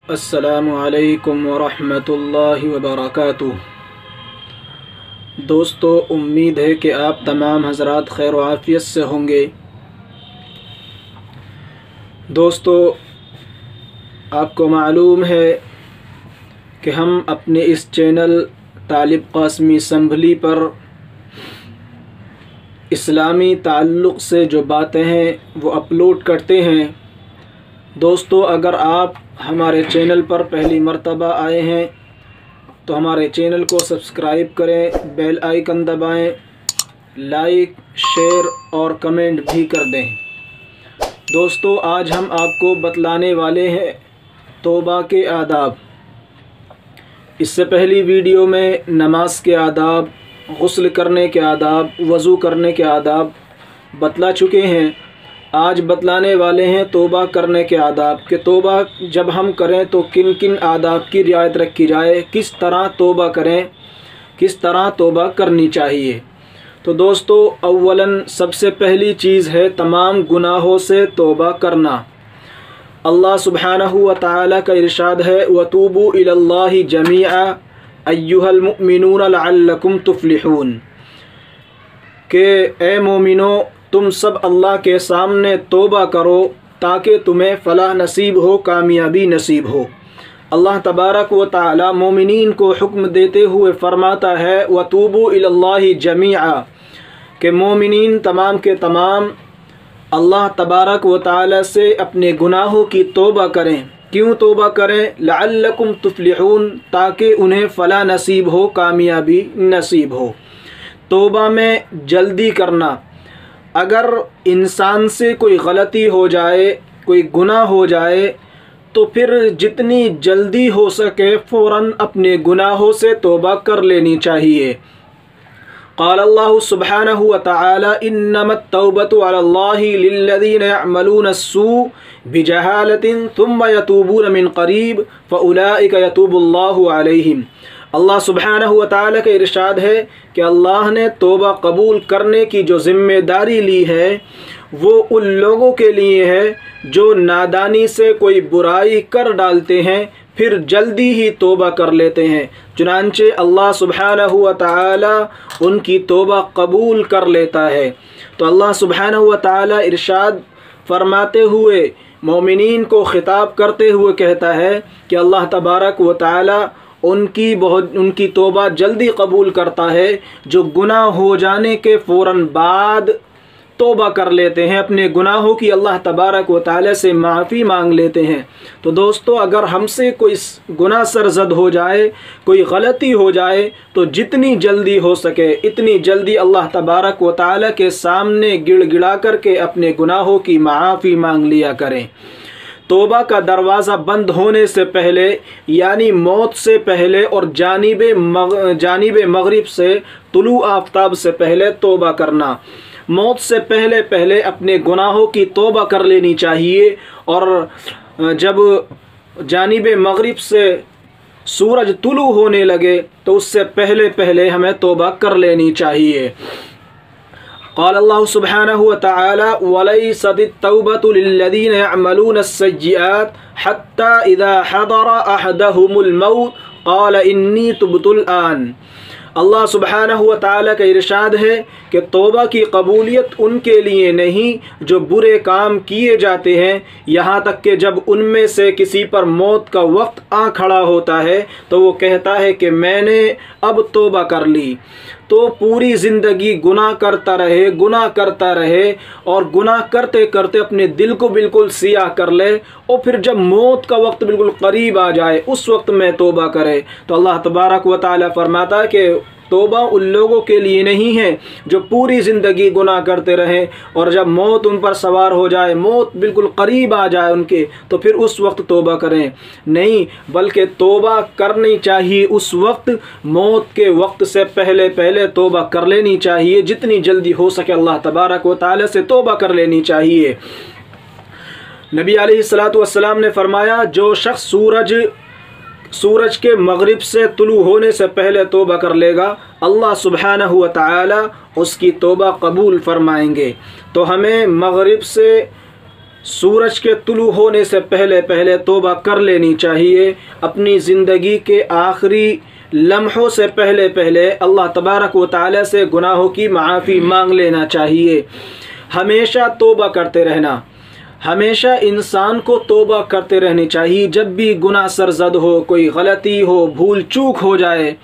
अस्सलामु अलैकुम वरहमतुल्लाहि वबरकातुह। दोस्तों, उम्मीद है कि आप तमाम हज़रात खैर व आफ़ियत से होंगे। दोस्तों, आपको मालूम है कि हम अपने इस चैनल तालिब क़ासमी असम्बली पर इस्लामी ताल्लुक़ से जो बातें हैं वो अपलोड करते हैं। दोस्तों, अगर आप हमारे चैनल पर पहली मर्तबा आए हैं तो हमारे चैनल को सब्सक्राइब करें, बेल आइकन दबाएं, लाइक, शेयर और कमेंट भी कर दें। दोस्तों, आज हम आपको बतलाने वाले हैं तौबा के आदाब। इससे पहली वीडियो में नमाज के आदाब, गुस्ल करने के आदाब, वज़ू करने के आदाब बतला चुके हैं। आज बतलाने वाले हैं तौबा करने के आदाब कि तौबा जब हम करें तो किन किन आदाब की रियायत रखी जाए, किस तरह तौबा करें, किस तरह तौबा करनी चाहिए। तो दोस्तों, अव्वलन सबसे पहली चीज़ है तमाम गुनाहों से तौबा करना। अल्लाह सुब्हानहु व तआला का इरशाद है, वतूबू इलल्लाहि जमीआ अय्युहल मुमिनून लअल्लकुम तुफ्लिहून, के ए मोमिनो तुम सब अल्लाह के सामने तौबा करो ताकि तुम्हें फ़लाह नसीब हो, कामयाबी नसीब हो। अल्लाह तबारक व तआला मोमिनीन को हुक्म देते हुए फ़रमाता है, वतूबू इलल्लाहि जमीआ, के मोमिनीन तमाम के तमाम अल्लाह तबारक व तआला से अपने गुनाहों की तौबा करें। क्यों तौबा करें? लअल्लकुम तुफ्लिहून, ताकि उन्हें फ़लाह नसीब हो, कामयाबी नसीब हो। तौबा में जल्दी करना। अगर इंसान से कोई गलती हो जाए, कोई गुनाह हो जाए, तो फिर जितनी जल्दी हो सके फ़ौरन अपने गुनाहों से तौबा कर लेनी चाहिए। क़ाल अल्लाहु सुब्हानहु व तआला, इन्नमत तौबतु अलल्लाहि लिल्लज़ीना यअमलून अस्सू बिजहालतिन थुम्मा यतूबून मिन क़रीब फ़उलाइका यतूबुल्लाहु अलैहिम। अल्लाह सुब्हानहु व तआला का इरशाद है कि अल्लाह ने तौबा कबूल करने की जो ज़िम्मेदारी ली है वो उन लोगों के लिए है जो नादानी से कोई बुराई कर डालते हैं फिर जल्दी ही तौबा कर लेते हैं। चुनांचे अल्लाह सुब्हानहु व तआला उनकी तौबा कबूल कर लेता है। तो अल्लाह सुब्हानहु व तआला इरशाद फरमाते हुए मोमिनीन को खिताब करते हुए कहता है कि अल्लाह तबारक व तआला उनकी तौबा जल्दी कबूल करता है जो गुनाह हो जाने के फ़ौरन बाद तौबा कर लेते हैं, अपने गुनाहों की अल्लाह तबारक व तआला से माफ़ी मांग लेते हैं। तो दोस्तों, अगर हमसे कोई गुनाह सरज़द हो जाए, कोई गलती हो जाए, तो जितनी जल्दी हो सके इतनी जल्दी अल्लाह तबारक व तआला के सामने गिड़गिड़ा करके अपने गुनाहों की माफ़ी मांग लिया करें। तौबा का दरवाज़ा बंद होने से पहले, यानी मौत से पहले और जानिब मगरिब से, तुलू आफ्ताब से पहले तौबा करना। मौत से पहले पहले अपने गुनाहों की तौबा कर लेनी चाहिए और जब जानिब मगरिब से सूरज तुलू होने लगे तो उससे पहले पहले हमें तौबा कर लेनी चाहिए। क़ाल अल्लाह सुब्हानहु व तआला, वलैसतित तौबतु लिल्लज़ीना यअमलून अस्सय्यिआत हत्ता इज़ा हदरा अहदहुमुल मौत क़ाल इन्नी तुब्तुल आन। अल्लाह सुब्हानहु व तआला का इरशाद है कि तौबा की कबूलियत उनके लिए नहीं जो बुरे काम किए जाते हैं, यहाँ तक कि जब उनमें से किसी पर मौत का वक्त आ खड़ा होता है तो वो कहता है कि मैंने अब तौबा कर ली। तो पूरी ज़िंदगी गुनाह करता रहे, गुनाह करता रहे और गुनाह करते करते अपने दिल को बिल्कुल सियाह कर ले और फिर जब मौत का वक्त बिल्कुल करीब आ जाए उस वक्त में तौबा करे। तो अल्लाह तबारक व तआला फरमाता है कि तौबा उन लोगों के लिए नहीं है जो पूरी ज़िंदगी गुनाह करते रहें और जब मौत उन पर सवार हो जाए, मौत बिल्कुल करीब आ जाए उनके, तो फिर उस वक्त तौबा करें। नहीं, बल्कि तौबा करनी चाहिए उस वक्त, मौत के वक्त से पहले पहले तौबा कर लेनी चाहिए। जितनी जल्दी हो सके अल्लाह तबारक व तआला से तौबा कर लेनी चाहिए। नबी अलैहिस्सलातु वस्सलाम ने फरमाया, जो शख्स सूरज के मगरिब से तुलू होने से पहले तौबा कर लेगा, अल्लाह सुब्हानहु व तआला उसकी तौबा कबूल फरमाएंगे। तो हमें मगरिब से सूरज के तुलू होने से पहले पहले तौबा कर लेनी चाहिए। अपनी ज़िंदगी के आखिरी लम्हों से पहले पहले अल्लाह तबारक व तआला से गुनाहों की माफ़ी मांग लेना चाहिए। हमेशा तौबा करते रहना, हमेशा इंसान को तौबा करते रहनी चाहिए। जब भी गुनाह सरजद हो, कोई गलती हो, भूल चूक हो जाए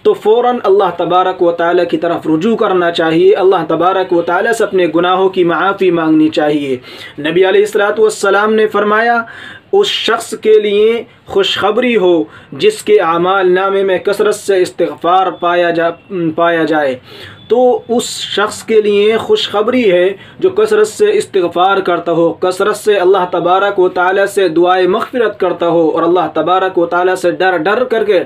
तो फ़ौरन अल्लाह तबारक व तआला की तरफ रुजू करना चाहिए। अल्लाह तबारक व तआला से अपने गुनाहों की माफ़ी मांगनी चाहिए। नबी अलैहिस्सलातु वस्सलाम ने फरमाया, उस शख्स के लिए खुशखबरी हो जिसके आमाल नामे में कसरत से इस्तिग़फ़ार पाया जाए। तो उस शख्स के लिए खुशखबरी है जो कसरत से इस्तिग़फ़ार करता हो, कसरत से अल्लाह तबारक व तआला से दुआए मग़फ़िरत करता हो और अल्लाह तबारक व तआला से डर डर करके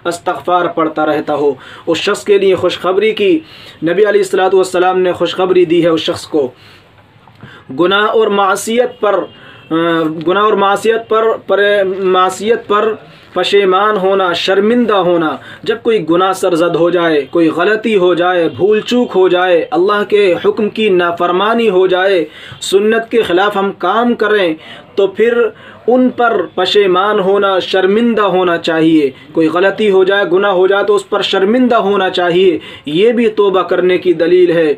इस्तिग़फ़ार पढ़ता रहता हो। उस शख्स के लिए खुशखबरी की नबी अलैहिस्सलातु वस्सलाम ने खुशखबरी दी है। उस शख्स को गुनाह और मासियत पर पशेमान होना, शर्मिंदा होना। जब कोई गुनाह सरजद हो जाए, कोई गलती हो जाए, भूल चूक हो जाए, अल्लाह के हुक्म की नाफरमानी हो जाए, सुन्नत के ख़िलाफ़ हम काम करें, तो फिर उन पर पशेमान होना, शर्मिंदा होना चाहिए। कोई गलती हो जाए, गुनाह हो जाए तो उस पर शर्मिंदा होना चाहिए। ये भी तौबा करने की दलील है।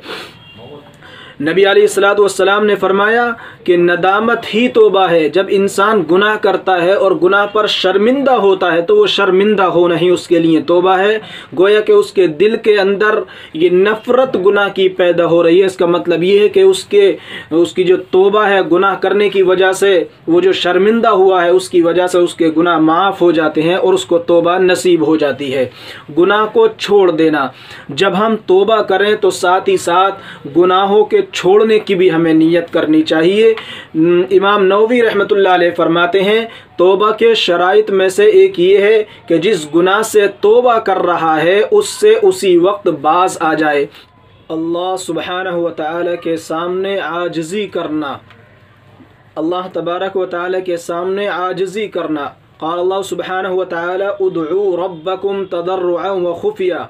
नबी अलैहिस्सलातु वस्सलाम ने फरमाया कि नदामत ही तौबा है। जब इंसान गुनाह करता है और गुनाह पर शर्मिंदा होता है तो वो शर्मिंदा होना ही उसके लिए तौबा है। गोया कि उसके दिल के अंदर ये नफ़रत गुनाह की पैदा हो रही है। इसका मतलब ये है कि उसकी जो तौबा है गुनाह करने की वजह से, वो जो शर्मिंदा हुआ है उसकी वजह से उसके गुनाह माफ़ हो जाते हैं और उसको तौबा नसीब हो जाती है। गुनाह को छोड़ देना, जब हम तौबा करें तो साथ ही साथ गुनाहों के छोड़ने की भी हमें नियत करनी चाहिए। इमाम नववी रहमतुल्लाह अलैह फरमाते हैं, तौबा के शराइत में से एक ये है कि जिस गुनाह से तौबा कर रहा है उससे उसी वक्त बाज आ जाए। अल्लाह सुब्हानहु व तआला के सामने आजिज़ी करना, अल्लाह तबारक व तआला के सामने आजिज़ी करना। क़ाल अल्लाह सुब्हानहु व तआला उदऊ रब्बकुम तदर्रुअन व खुफ़िया।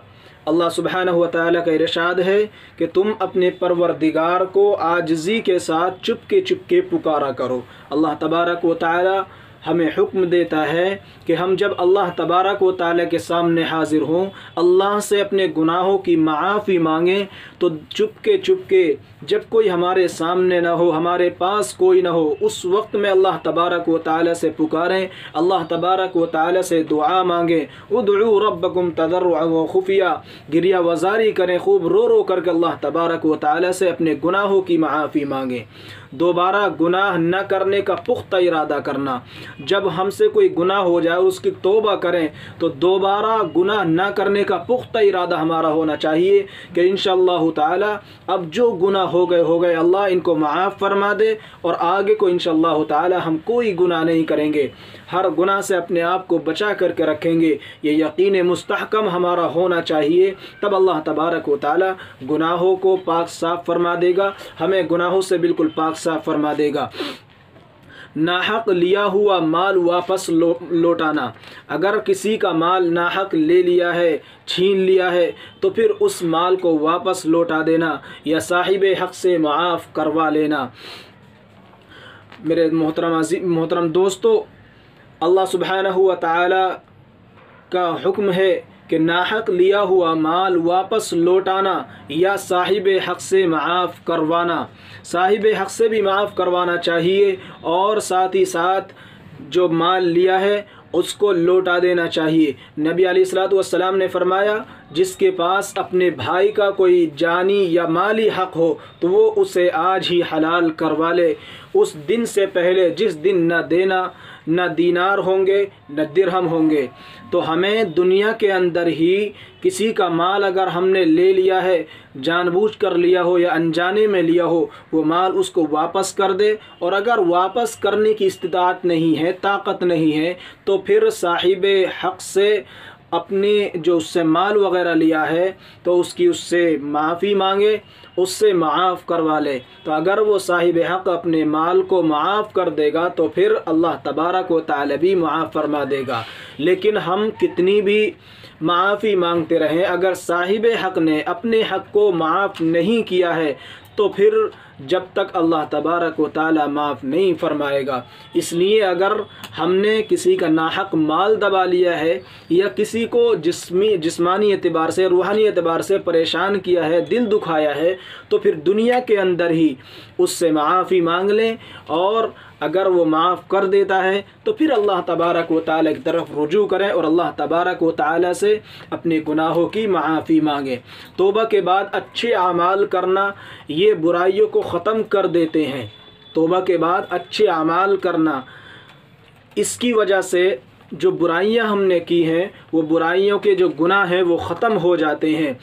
अल्लाह सुब्हानहु व तआला का इरशाद है कि तुम अपने परवरदिगार को आजिज़ी के साथ चुपके चुपके पुकारा करो। अल्लाह तबारक व तआला हमें हुक्म देता है कि हम जब अल्लाह तबारक व तआला के सामने हाज़िर हों, अल्लाह से अपने गुनाहों की माफ़ी मांगें, तो चुपके चुपके, जब कोई हमारे सामने ना हो, हमारे पास कोई ना हो, उस वक्त में अल्लाह तबारक व तआला से पुकारें, अल्लाह तबारक व तआला से दुआ मांगें। उदऊ रब्बकुम तदर्रुअन व खुफ़िया, गिरिया वज़ारी करें, खूब रो रो करके अल्लाह तबारक व तआला से अपने गुनाहों की माफ़ी मांगें। दोबारा गुनाह न करने का पुख्ता इरादा करना, जब हमसे कोई गुनाह हो जाए उसकी तौबा करें तो दोबारा गुनाह न करने का पुख्ता इरादा हमारा होना चाहिए कि इंशाअल्लाह ताला अब जो गुनाह हो गए अल्लाह इनको माफ़ फरमा दे और आगे को इंशाअल्लाह ताला हम कोई गुनाह नहीं करेंगे, हर गुनाह से अपने आप को बचा करके रखेंगे। ये यकीन मुस्तहकम हमारा होना चाहिए। तब अल्लाह तबारक व तआला गुनाहों को पाक साफ़ फरमा देगा, हमें गुनाहों से बिल्कुल पाक साफ़ फरमा देगा। नाहक लिया हुआ माल वापस लौटाना, अगर किसी का माल नाहक ले लिया है, छीन लिया है, तो फिर उस माल को वापस लौटा देना या साहिब हक़ से माफ़ करवा लेना। मेरे मोहतरम दोस्तों, अल्लाह सुब्हानहु व तआला का हुक्म है कि नाहक लिया हुआ माल वापस लौटाना या साहिब हक़ से माफ़ करवाना। साहिब हक़ से भी माफ़ करवाना चाहिए और साथ ही साथ जो माल लिया है उसको लौटा देना चाहिए। नबी अलैहिस्सलातु वस्सलाम ने फरमाया, जिसके पास अपने भाई का कोई जानी या माली हक़ हो तो वो उसे आज ही हलाल करवा ले, उस दिन से पहले जिस दिन न दीनार होंगे न दिरहम होंगे। तो हमें दुनिया के अंदर ही किसी का माल अगर हमने ले लिया है, जानबूझ कर लिया हो या अनजाने में लिया हो, वो माल उसको वापस कर दे। और अगर वापस करने की इस्तिताअत नहीं है, ताकत नहीं है, तो फिर साहिब हक़ से अपने जो उससे माल वग़ैरह लिया है तो उससे माफ़ी मांगे, उससे माफ़ करवा ले। तो अगर वो साहिब हक़ अपने माल को माफ़ कर देगा तो फिर अल्लाह तबारक व तआला भी माफ़ फरमा देगा। लेकिन हम कितनी भी माफ़ी मांगते रहें, अगर साहिब हक़ ने अपने हक़ को माफ़ नहीं किया है तो फिर जब तक अल्लाह तबारक व तआला माफ़ नहीं फरमाएगा। इसलिए अगर हमने किसी का नाहक माल दबा लिया है या किसी को जिस्मानी एतबार से, रूहानी एतबार से परेशान किया है, दिल दुखाया है, तो फिर दुनिया के अंदर ही उससे माफ़ी मांग लें, और अगर वो माफ़ कर देता है तो फिर अल्लाह तबारक व तआला की तरफ रुजू करें और अल्लाह तबारक व तआला से अपने गुनाहों की माफ़ी मांगें। तौबा के बाद अच्छे अमाल करना ये बुराइयों को ख़त्म कर देते हैं। तौबा के बाद अच्छे अमाल करना, इसकी वजह से जो बुराइयां हमने की हैं वो बुराइयों के जो गुनाह हैं वो ख़त्म हो जाते हैं।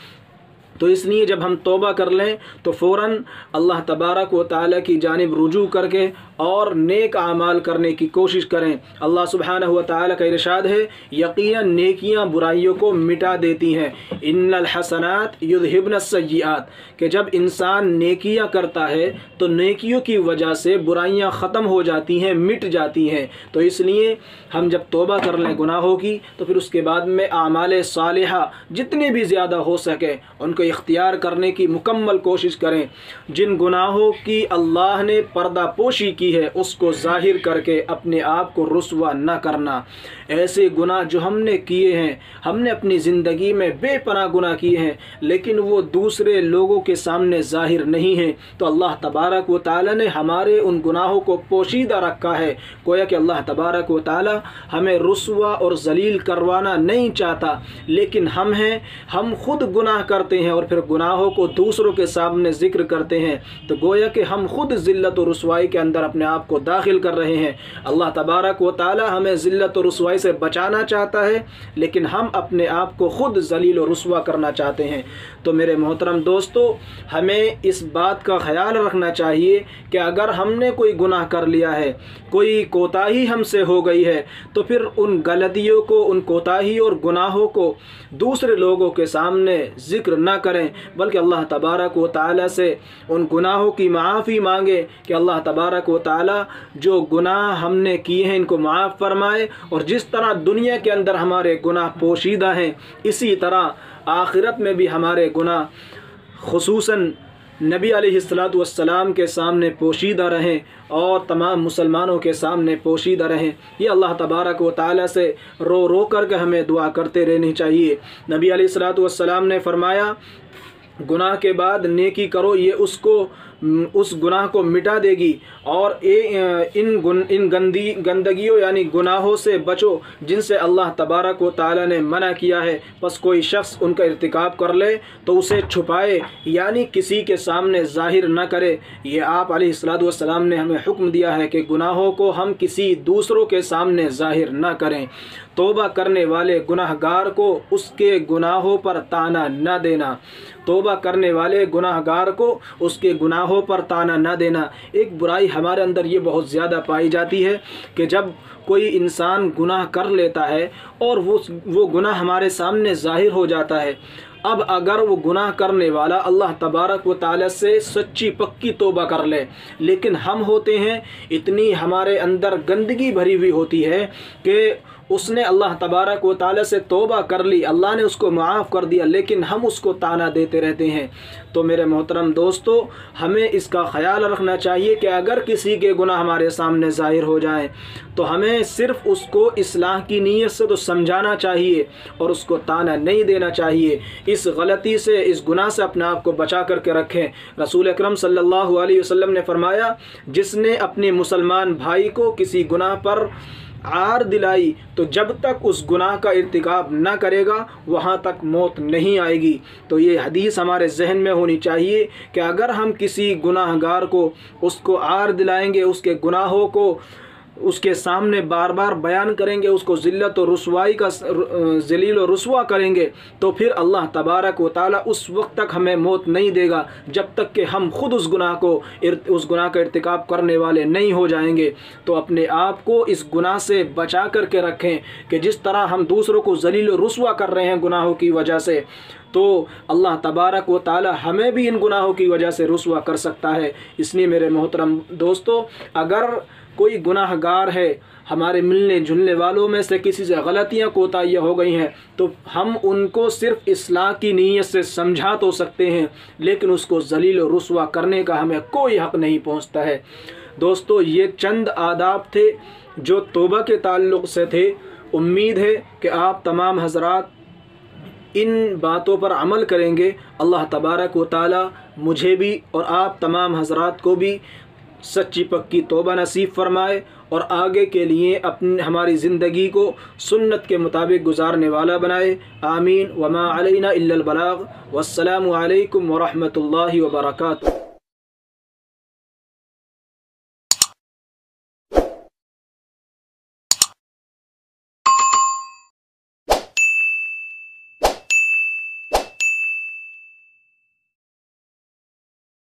तो इसलिए जब हम तौबा कर लें तो फ़ौरन अल्लाह तबारक व तआला की जानिब रुजू करके और नेक आमाल करने की कोशिश करें। अल्लाह सुब्हानहु व तआला का इरशाद है, यकीनन नेकियां बुराइयों को मिटा देती हैं। इन्नल हसनात युज़हिबनस सय्यिआत, कि जब इंसान नेकियां करता है तो नेकियों की वजह से बुराइयां ख़त्म हो जाती हैं, मिट जाती हैं। तो इसलिए हम जब तौबा कर लें गुनाहों की तो फिर उसके बाद में आमाल सालिहा जितने भी ज़्यादा हो सके उनको इख्तियार करने की मुकम्मल कोशिश करें। जिन गुनाहों की अल्लाह ने पर्दा पोशी की है उसको ज़ाहिर करके अपने आप को रुस्वा न करना। ऐसे गुनाह जो हमने किए हैं, हमने अपनी ज़िंदगी में बेपनाह गुनाह किए हैं लेकिन वो दूसरे लोगों के सामने ज़ाहिर नहीं है, तो अल्लाह तबारक व तआला ने हमारे उन गुनाहों को पोशीदा रखा है। गोया कि अल्लाह तबारक व तआला हमें रुस्वा और जलील करवाना नहीं चाहता, लेकिन हम खुद गुनाह करते हैं और फिर गुनाहों को दूसरों के सामने ज़िक्र करते हैं, तो गोया कि हम खुद ज़िल्लत और रुस्वाई के अंदर अपने आप को दाखिल कर रहे हैं। अल्लाह तबारक व तआला हमें ज़िल्लत और रुस्वाई से बचाना चाहता है, लेकिन हम अपने आप को खुद जलील और रुस्वा करना चाहते हैं। तो मेरे मोहतरम दोस्तों, हमें इस बात का ख्याल रखना चाहिए कि अगर हमने कोई गुनाह कर लिया है, कोई कोताही हमसे हो गई है, तो फिर उन गलतियों को, उन कोताही और गुनाहों को दूसरे लोगों के सामने ज़िक्र न करें, बल्कि अल्लाह तबारक व तआला से उन गुनाहों की माफ़ी मांगे कि अल्लाह तबारक व तआला जो गुनाह हमने किए हैं इनको माफ़ फरमाए। और जिस तरह दुनिया के अंदर हमारे गुनाह पोशीदा हैं, इसी तरह आखिरत में भी हमारे गुनाह खुसूसन नबी अलैहिस्सलातु वस्सलाम के सामने पोशीदा रहें और तमाम मुसलमानों के सामने पोशीदा रहें। ये अल्लाह तबारक व तआला से रो रो करके हमें दुआ करते रहनी चाहिए। नबी अलैहिस्सलातु वस्सलाम ने फरमाया, गुनाह के बाद नेकी करो, ये उस गुनाह को मिटा देगी, और इन गंदगियों यानी गुनाहों से बचो जिनसे अल्लाह तबारक व तआला ने मना किया है। बस कोई शख्स उनका इर्तिकाब कर ले तो उसे छुपाए, यानी किसी के सामने ज़ाहिर न करे। ये आप अलैहिस्सलातु वस्सलाम ने हमें हुक्म दिया है कि गुनाहों को हम किसी दूसरों के सामने ज़ाहिर न करें। तौबा करने वाले गुनाहगार को उसके गुनाहों पर ताना न देना, तौबा करने वाले गुनाहगार को उसके गुनाहों पर ताना न देना। एक बुराई हमारे अंदर ये बहुत ज़्यादा पाई जाती है कि जब कोई इंसान गुनाह कर लेता है और वो गुनाह हमारे सामने ज़ाहिर हो जाता है, अब अगर वो गुनाह करने वाला अल्लाह तबारक व तआला से सच्ची पक्की तौबा कर ले, लेकिन हम होते हैं इतनी हमारे अंदर गंदगी भरी हुई होती है कि उसने अल्लाह तबारक व तआला से तौबा कर ली, अल्लाह ने उसको माफ़ कर दिया, लेकिन हम उसको ताना देते रहते हैं। तो मेरे मोहतरम दोस्तों, हमें इसका ख्याल रखना चाहिए कि अगर किसी के गुनाह हमारे सामने ज़ाहिर हो जाएं तो हमें सिर्फ़ उसको इस्लाह की नीयत से तो समझाना चाहिए और उसको ताना नहीं देना चाहिए। इस गलती से, इस गुनाह से अपने आप को बचा करके रखें। रसूल अकरम सल्लल्लाहु अलैहि वसल्लम ने फरमाया, जिसने अपने मुसलमान भाई को किसी गुनाह पर आर दिलाई तो जब तक उस गुनाह का इर्तिकाब न करेगा वहाँ तक मौत नहीं आएगी। तो ये हदीस हमारे जहन में होनी चाहिए कि अगर हम किसी गुनाहगार को उसको आर दिलाएंगे, उसके गुनाहों को उसके सामने बार बार बयान करेंगे, उसको ज़िल्लत और रुसवाई का ज़लील और रुसवा करेंगे, तो फिर अल्लाह तबारक व तआला उस वक्त तक हमें मौत नहीं देगा जब तक कि हम खुद उस गुनाह का इर्तिकाब करने वाले नहीं हो जाएंगे। तो अपने आप को इस गुनाह से बचा करके रखें कि जिस तरह हम दूसरों को ज़लील और रुसवा कर रहे हैं गुनाहों की वजह से, तो अल्लाह तबारक व ताला हमें भी इन गुनाहों की वजह से रुस्वा कर सकता है। इसलिए मेरे मोहतरम दोस्तों, अगर कोई गुनाहगार है, हमारे मिलने जुलने वालों में से किसी से गलतियाँ कोताहियाँ हो गई हैं, तो हम उनको सिर्फ़ इस्लाह की नीयत से समझा तो सकते हैं, लेकिन उसको जलील और रुस्वा करने का हमें कोई हक़ नहीं पहुँचता है। दोस्तों, ये चंद आदाब थे जो तौबा के ताल्लुक़ से थे। उम्मीद है कि आप तमाम हज़रात इन बातों पर अमल करेंगे। अल्लाह तबारक व ताला मुझे भी और आप तमाम हज़रात को भी सच्ची पक्की तौबा नसीब फरमाए और आगे के लिए अपनी हमारी ज़िंदगी को सुन्नत के मुताबिक गुजारने वाला बनाए। आमीन। वमा अलैना इल्लल बलाग। वस्सलामु अलैकुम व रहमतुल्लाहि व बरकातुहू।